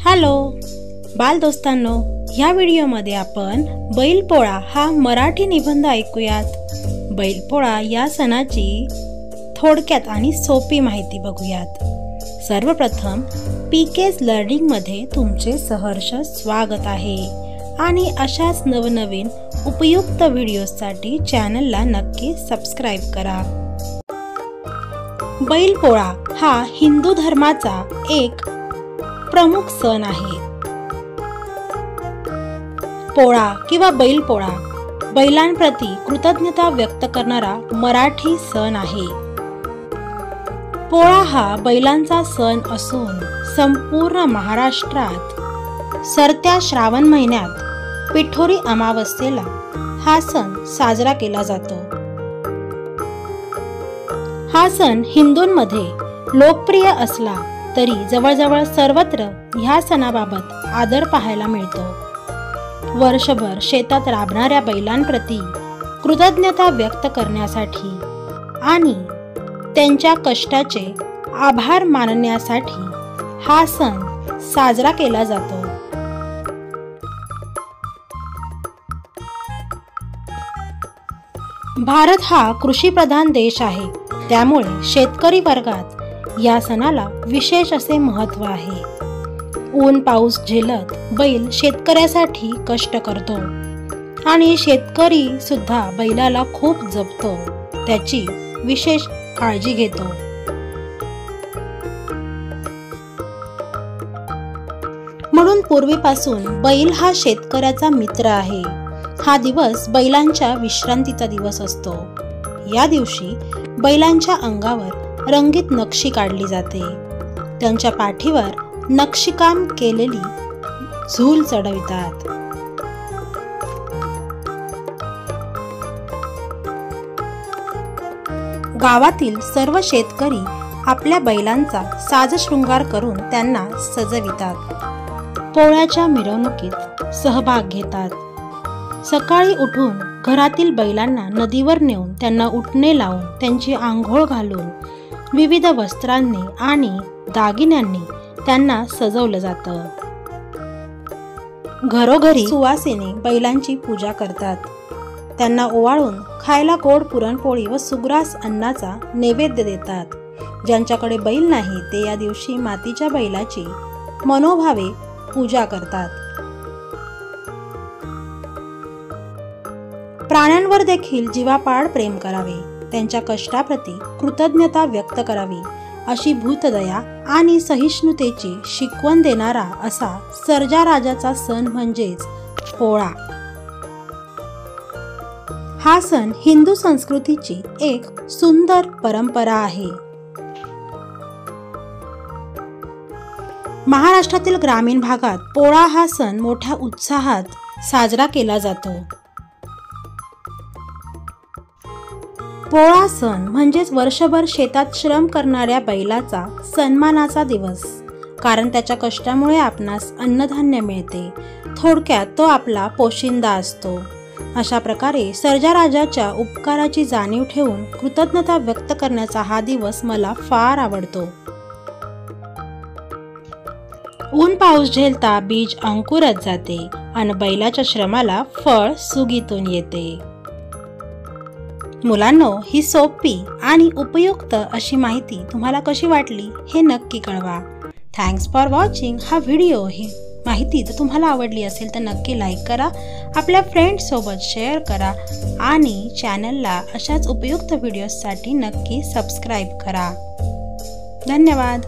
Hello बालदोस्तांनो, ह्या व्हिडिओमध्ये आपण बैलपोळा हा मराठी निबंध ऐकूयात। बैलपोळा या सणाची थोडक्यात आणि सोपी माहिती बघूयात। सर्वप्रथम पीकेज लर्निंग मध्ये तुमचे सहर्ष स्वागत आहे आणि अशाच नवनवीन उपयुक्त व्हिडिओसाठी चॅनलला नक्की सबस्क्राइब करा। बैलपोळा हा हिंदू धर्माचा एक प्रमुख सण आहे। पोळा किंवा बैलपोळा बैलांप्रती कृतज्ञता व्यक्त करणारा मराठी सण आहे। पोळा हा बैलांचा सण असून संपूर्ण महाराष्ट्रात सरत्या श्रावण महिन्यात पिठोरी अमावस्येला हा सण साजरा केला जातो। हा सण हिंदूंमध्ये लोकप्रिय असला तरी जवळजवळ सर्वत्र ह्या सणाबाबत आदर पाहायला मिळतो। वर्षभर शेतात राबणाऱ्या बैलांप्रती कृतज्ञता व्यक्त करण्यासाठी आणि त्यांच्या कष्टाचे आभार मानण्यासाठी हा सण साजरा केला जातो। भारत हा कृषीप्रधान देश आहे, त्यामुळे शेतकरी वर्गात या सणाला विशेष असे महत्त्व आहे। ऊन पाऊस झेलत बैल शेतकऱ्यासाठी कष्ट करतो आणि शेतकरी सुद्धा बैलाला खूप जपतो, त्याची विशेष काळजी घेतो। म्हणून पूर्वीपासून बैल हा शेतकऱ्याचा मित्र आहे। हा दिवस बैलांच्या विश्रांतीचा दिवस असतो। या दिवशी बैलांच्या अंगावर रंगीत नक्षी काढली जाते, त्यांच्या पाठीवर नक्षीकाम केलेली झूल चढवितात। गावातील सर्व शेतकरी आपल्या बैलांचा साजशृंगार करून त्यांना सजवितात। पोळ्याच्या मिरवणुकीत सहभाग घेतात। सकाळी उठून घरातील बैलांना नदीवर नेऊन त्यांना उटणे लावून त्यांची आंघोळ घालून विविध वस्त्रांनी आणि दागिन्यांनी त्यांना सजवलं जातं। घरोघरी सुवासिनी बैलांची पूजा करतात, त्यांना ओवाळून खायला गोड पुरणपोळी व सुग्रास अन्नाचा नैवेद्य देतात। ज्यांच्याकडे बैल नाही ते या दिवशी मातीच्या बैलाची मनोभावे पूजा करतात। प्राण्यांवर देखील जीवापाड प्रेम करावे, त्यांच्या कष्टाप्रती कृतज्ञता व्यक्त करावी अशी भूतदया आणि सहिष्णुतेची शिकवण देणारा असा सर्जाराजाचा सण म्हणजेच पोळा। हा सण हिंदू संस्कृतीची एक सुंदर परंपरा आहे। महाराष्ट्रातील ग्रामीण भागात पोळा हा सण मोठ्या उत्साहात साजरा केला जातो। पोळा सण म्हणजेच वर्षभर शेतात श्रम करणाऱ्या बैलाचा सन्मानाचा दिवस, कारण त्याच्या कष्टामुळे आपणास अन्नधान्य मिळते। थोडक्यात तो आपला पोशिंदा असतो। अशा प्रकारे सर्जाराजाच्या उपकाराची जाणीव ठेवून कृतज्ञता व्यक्त करण्याचा हा दिवस मला फार आवडतो। ऊन पाऊस झेलता बीज अंकुरत जाते आणि बैलाच्या श्रमाला फळ सुगीतून येते। मुलांनो, ही सोपी आणि उपयुक्त अशी माहिती तुम्हाला कशी वाटली हे नक्की कळवा। थँक्स फॉर वॉचिंग हा व्हिडिओ। ही माहिती जर तुम्हाला आवडली असेल तर नक्की लाईक करा, आपल्या फ्रेंड्स सोबत शेअर करा आणि चॅनलला अशाच उपयुक्त व्हिडिओसाठी नक्की सबस्क्राइब करा। धन्यवाद।